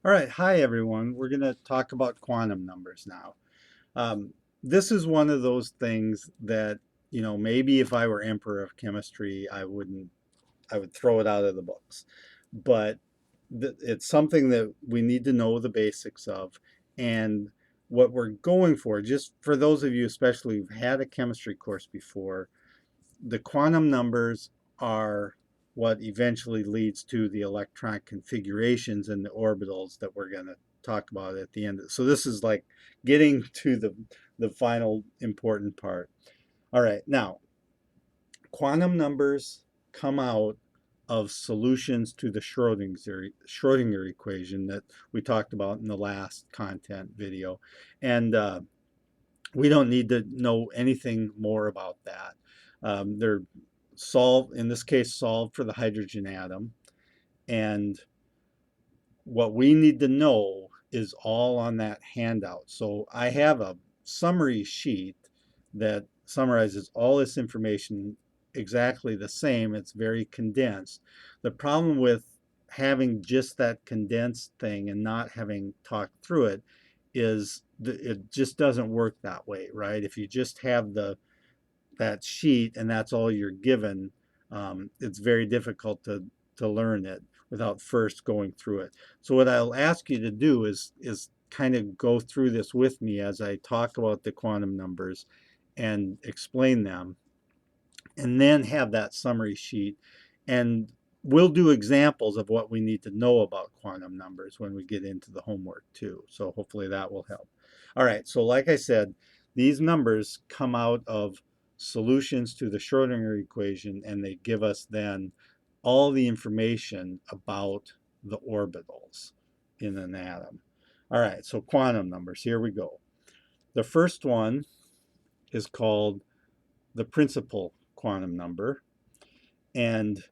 All right, hi everyone. We're going to talk about quantum numbers now. This is one of those things that, maybe if I were emperor of chemistry, I would throw it out of the books. But it's something that we need to know the basics of. And what we're going for, just for those of you, especially who've had a chemistry course before, the quantum numbers are what eventually leads to the electron configurations and the orbitals that we're going to talk about at the end. So this is like getting to the final important part. All right, now quantum numbers come out of solutions to the Schrodinger equation that we talked about in the last content video. And we don't need to know anything more about that. They're solved, in this case, solved for the hydrogen atom. And what we need to know is all on that handout. So I have a summary sheet that summarizes all this information exactly the same. It's very condensed. The problem with having just that condensed thing and not having talked through it is it just doesn't work that way, right? If you just have that sheet and that's all you're given, it's very difficult to learn it without first going through it. So what I'll ask you to do is kind of go through this with me as I talk about the quantum numbers and explain them, and then have that summary sheet. And we'll do examples of what we need to know about quantum numbers when we get into the homework too. So hopefully that will help. All right, so like I said, these numbers come out of solutions to the Schrodinger equation, and they give us then all the information about the orbitals in an atom. All right, so quantum numbers, here we go. The first one is called the principal quantum number, and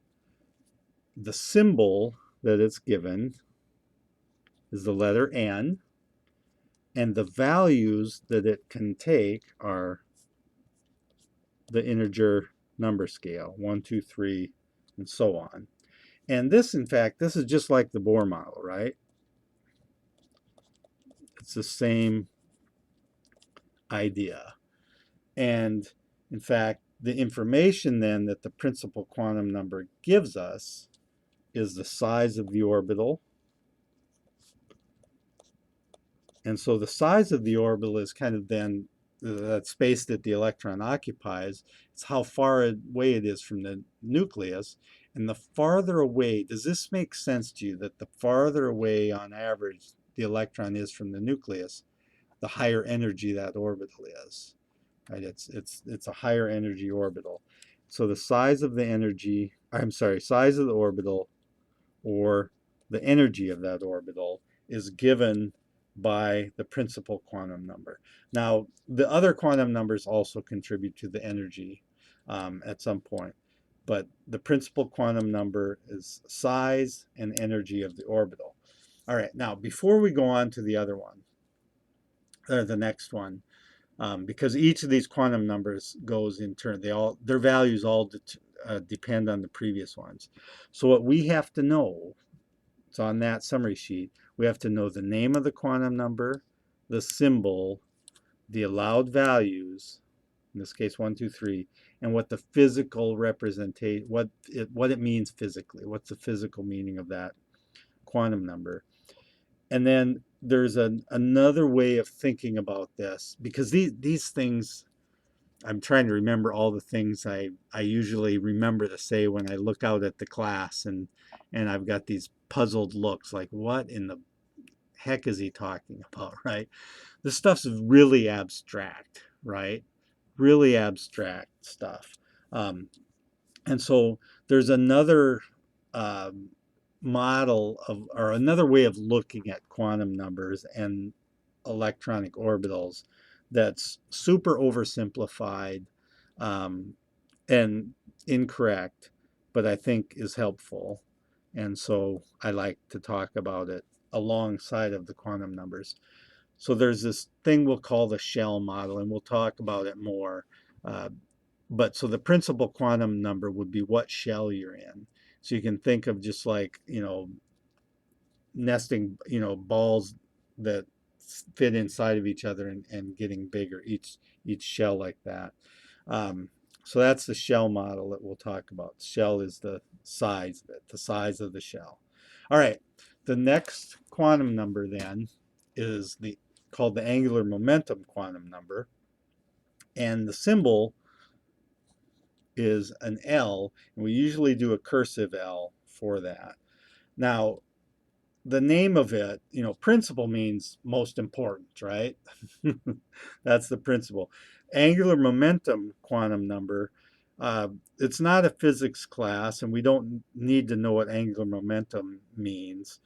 the symbol that it's given is the letter N, and the values that it can take are the integer number scale, 1, 2, 3, and so on. And this, in fact, this is just like the Bohr model, right? It's the same idea. And in fact, the information then that the principal quantum number gives us is the size of the orbital. And so the size of the orbital is kind of then that space that the electron occupies. It's how far away it is from the nucleus. And the farther away, does this make sense to you that the farther away on average the electron is from the nucleus, the higher energy that orbital is, right? It's a higher energy orbital. So the size of the energy, I'm sorry, size of the orbital, or the energy of that orbital, is given by the principal quantum number. Now, the other quantum numbers also contribute to the energy at some point, but the principal quantum number is size and energy of the orbital. All right, now before we go on to the other one, or the next one, because each of these quantum numbers goes in turn, their values all depend on the previous ones. So what we have to know, it's on that summary sheet. We have to know the name of the quantum number, the symbol, the allowed values, in this case 1, 2, 3, and what the physical representation, what it means physically. What's the physical meaning of that quantum number? And then there's another way of thinking about this, because these things, I'm trying to remember all the things I usually remember to say when I look out at the class, and I've got these puzzled looks like, what in the heck is he talking about, right? This stuff's really abstract, right? Really abstract stuff. Um, and so there's another um, model of, or another way of looking at quantum numbers and electronic orbitals that's super oversimplified, um, and incorrect, but I think is helpful. And so I like to talk about it alongside of the quantum numbers. So there's this thing we'll call the shell model, and we'll talk about it more. Uh, but so the principal quantum number would be what shell you're in. So you can think of just like, nesting, balls that fit inside of each other and getting bigger, each shell like that. Um, so that's the shell model that we'll talk about. Shell is the size of it, the size of the shell. All right, the next quantum number then is called the angular momentum quantum number, and the symbol is an L, and we usually do a cursive L for that. Now, the name of it, principal means most important, right? That's the principal. Angular momentum quantum number, it's not a physics class, and we don't need to know what angular momentum means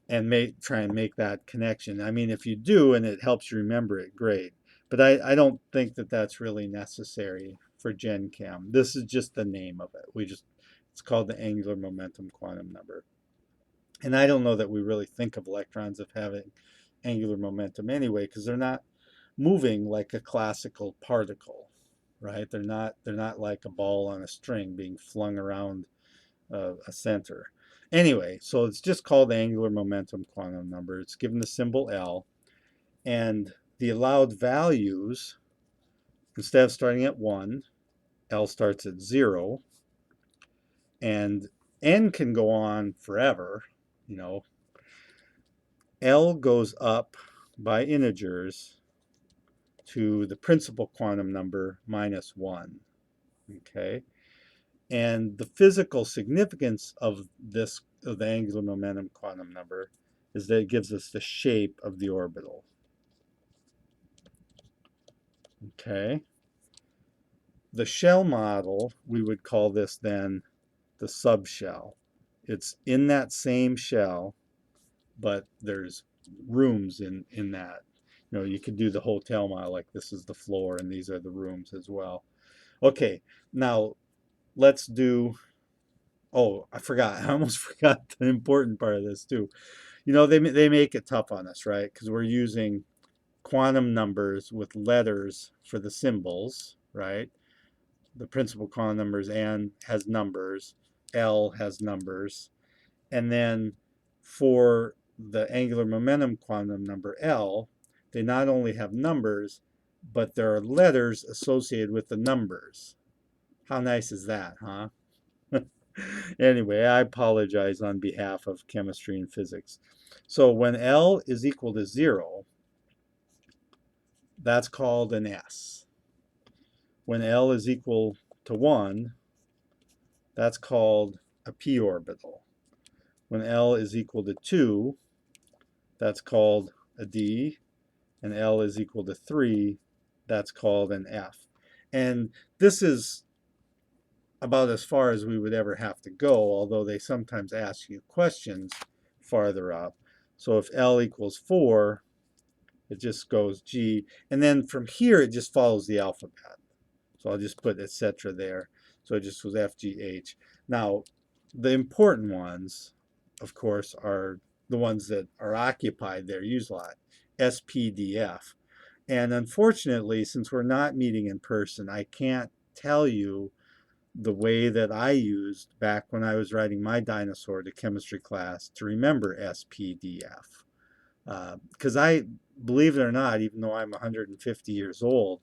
and try and make that connection. I mean, if you do and it helps you remember it, great. But I don't think that that's really necessary for Gen Chem. This is just the name of it. It's called the angular momentum quantum number. And I don't know that we really think of electrons as having angular momentum anyway, because they're not moving like a classical particle, right? They're not like a ball on a string being flung around a center. Anyway, so it's just called the angular momentum quantum number. It's given the symbol L, and the allowed values, instead of starting at 1, L starts at 0, and N can go on forever, you know. L goes up by integers to the principal quantum number minus 1, okay? And the physical significance of the angular momentum quantum number is that it gives us the shape of the orbital. Okay. The shell model, we would call this then the subshell. It's in that same shell, but there's rooms in that. You could do the hotel model, like this is the floor and these are the rooms as well. Okay, now let's do, oh, I forgot. I almost forgot the important part of this too. They make it tough on us, right? Because we're using quantum numbers with letters for the symbols, right? The principal quantum numbers, N has numbers, L has numbers. And then for the angular momentum quantum number L, they not only have numbers, but there are letters associated with the numbers. How nice is that, huh? Anyway, I apologize on behalf of chemistry and physics. So when L is equal to 0, that's called an S. When L is equal to 1, that's called a p orbital. When L is equal to 2, that's called a d. And L is equal to 3, that's called an F. And this is about as far as we would ever have to go, although they sometimes ask you questions farther up. So if L equals 4, it just goes G. And then from here, it just follows the alphabet. So I'll just put etc. there. So it just goes F, G, H. Now, the important ones, of course, are the ones that are occupied there, use a lot, S, P, D, F. And unfortunately, since we're not meeting in person, I can't tell you the way that I used back when I was writing my dinosaur to chemistry class to remember S, P, D, F. Because I, believe it or not, even though I'm 150 years old,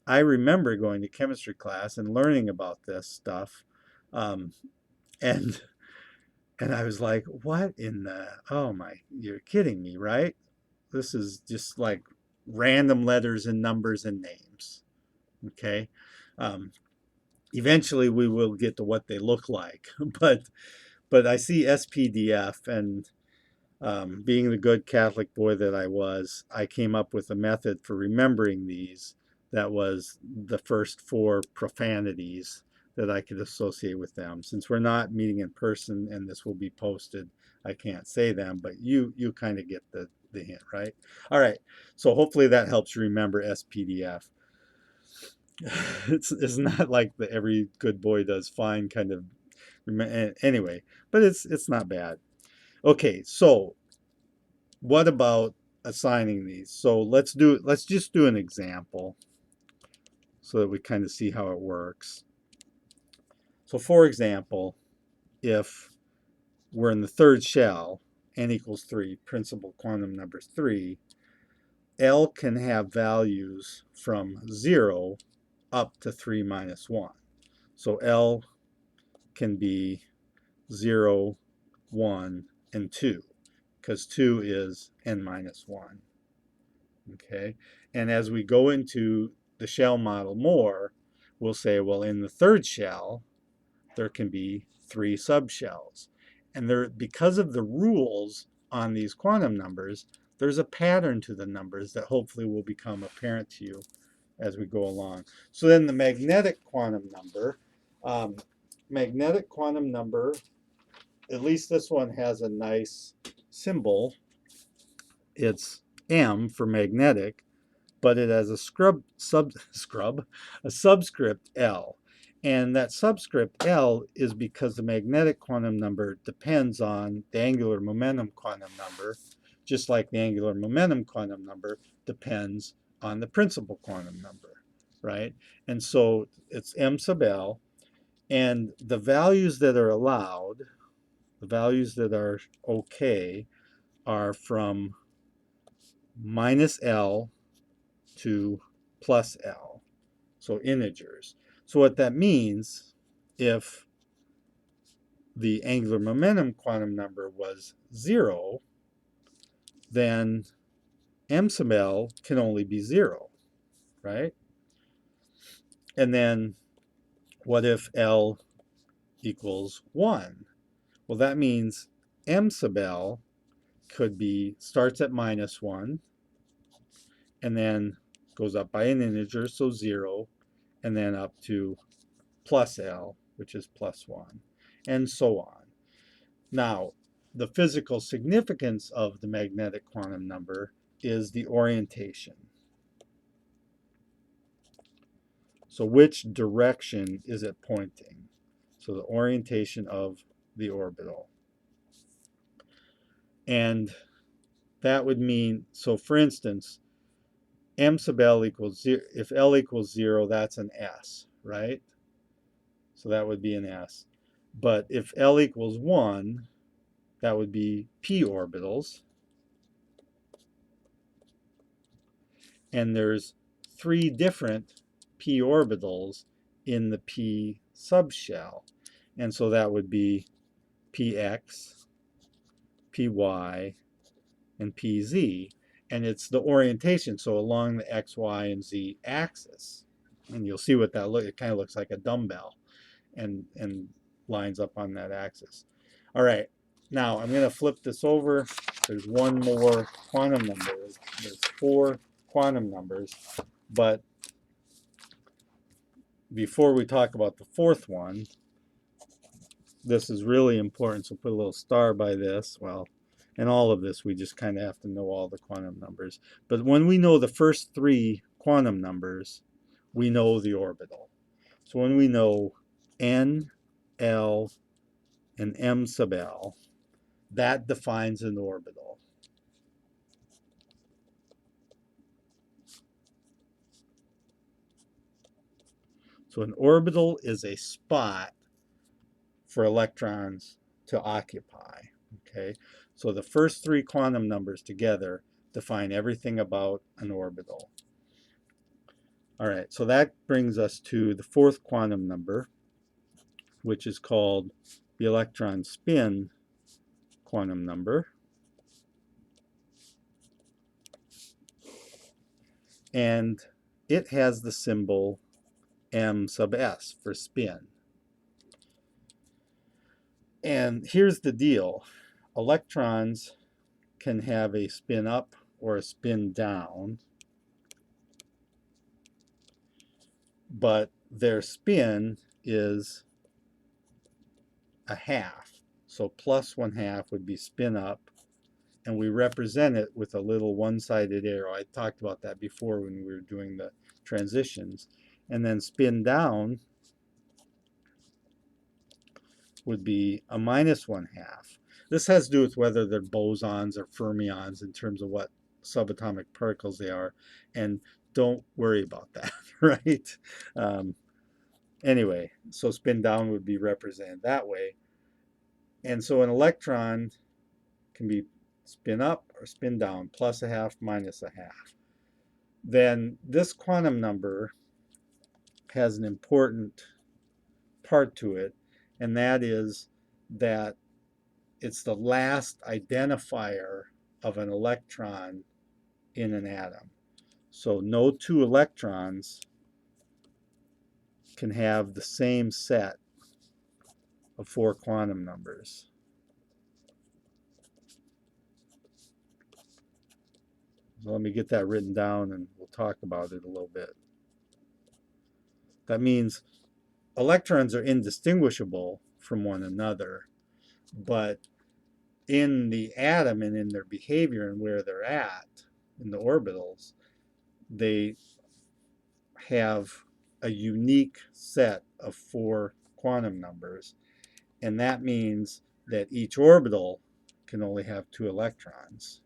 I remember going to chemistry class and learning about this stuff. Um, and and I was like, what in the, oh my, you're kidding me, right? This is just like random letters and numbers and names. Okay. Um, Eventually we will get to what they look like, but I see SPDF, and being the good Catholic boy that I was, I came up with a method for remembering these that was the first 4 profanities that I could associate with them. Since we're not meeting in person and this will be posted, I can't say them, but you kind of get the hint, right? All right, so hopefully that helps you remember SPDF. It's not like the every good boy does fine kind of, anyway, but it's not bad. Okay, so what about assigning these? So let's just do an example so that we kind of see how it works. So for example, if we're in the 3rd shell n equals 3, principal quantum number 3, L can have values from 0 up to 3 minus 1. So L can be 0, 1, and 2, because 2 is n minus 1. Okay, and as we go into the shell model more, we'll say, well, in the third shell, there can be 3 subshells. And there, because of the rules on these quantum numbers, there's a pattern to the numbers that hopefully will become apparent to you as we go along. So then the magnetic quantum number, at least this one has a nice symbol. It's M for magnetic, but it has a subscript L. And that subscript L is because the magnetic quantum number depends on the angular momentum quantum number, just like the angular momentum quantum number depends on the principal quantum number, right? And so it's M sub L, and the values that are allowed, the values that are okay, are from minus L to plus L, so integers. So what that means, if the angular momentum quantum number was 0, then M sub L can only be 0, right? And then what if L equals 1? Well, that means M sub L could be, starts at minus 1, and then goes up by an integer, so 0, and then up to plus L, which is plus 1, and so on. Now, the physical significance of the magnetic quantum number is the orientation. So which direction is it pointing? So the orientation of the orbital. And that would mean, so for instance, M sub L equals 0, if L equals 0, that's an S, right? So that would be an S. But if L equals 1, that would be p orbitals. And there's 3 different p orbitals in the p subshell. And so that would be px, py, and pz. And it's the orientation, so along the x, y, and z axis. And you'll see what that looks, it kind of looks like a dumbbell and lines up on that axis. All right, now I'm going to flip this over. There's one more quantum number. There's 4 quantum numbers, but before we talk about the 4th one, this is really important, so put a little star by this. Well, in all of this, we just kind of have to know all the quantum numbers. But when we know the first 3 quantum numbers, we know the orbital. So when we know n, L, and M sub L, that defines an orbital. So an orbital is a spot for electrons to occupy. Okay, so the first 3 quantum numbers together define everything about an orbital. All right, so that brings us to the 4th quantum number, which is called the electron spin quantum number. And it has the symbol M sub S for spin. And here's the deal. Electrons can have a spin up or a spin down, but their spin is a half. So plus 1/2 would be spin up, and we represent it with a little one-sided arrow. I talked about that before when we were doing the transitions. And then spin down would be a minus 1/2. This has to do with whether they're bosons or fermions in terms of what subatomic particles they are, and don't worry about that, right? Anyway, so spin down would be represented that way. And so an electron can be spin up or spin down, plus a half, minus a half. Then this quantum number has an important part to it, and that is that it's the last identifier of an electron in an atom. So no two electrons can have the same set of 4 quantum numbers. So let me get that written down and we'll talk about it a little bit. That means electrons are indistinguishable from one another, but in the atom and in their behavior and where they're at in the orbitals, they have a unique set of 4 quantum numbers, and that means that each orbital can only have 2 electrons.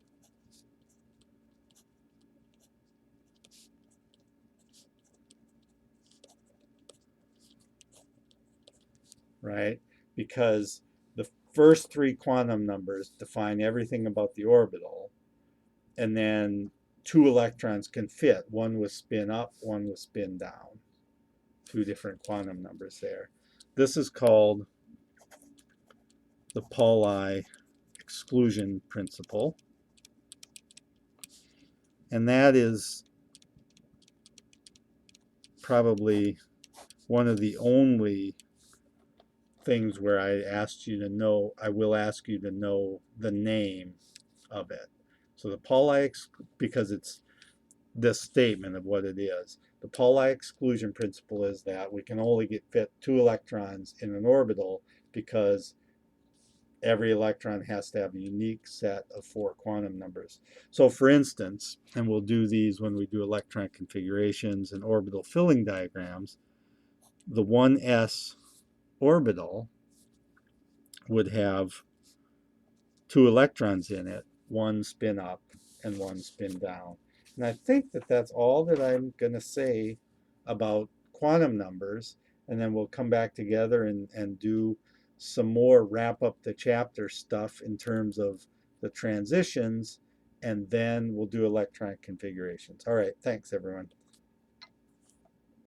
Right? Because the first 3 quantum numbers define everything about the orbital, and then 2 electrons can fit. One with spin up, one with spin down. 2 different quantum numbers there. This is called the Pauli exclusion principle. And that is probably one of the only things where I asked you to know, I will ask you to know the name of it. So the Pauli, because it's this statement of what it is. The Pauli exclusion principle is that we can only fit 2 electrons in an orbital because every electron has to have a unique set of 4 quantum numbers. So for instance, and we'll do these when we do electron configurations and orbital filling diagrams, the 1s orbital would have 2 electrons in it, one spin up and one spin down. And I think that that's all that I'm going to say about quantum numbers, and then we'll come back together and do some more wrap up the chapter stuff in terms of the transitions, and then we'll do electron configurations. All right, thanks everyone.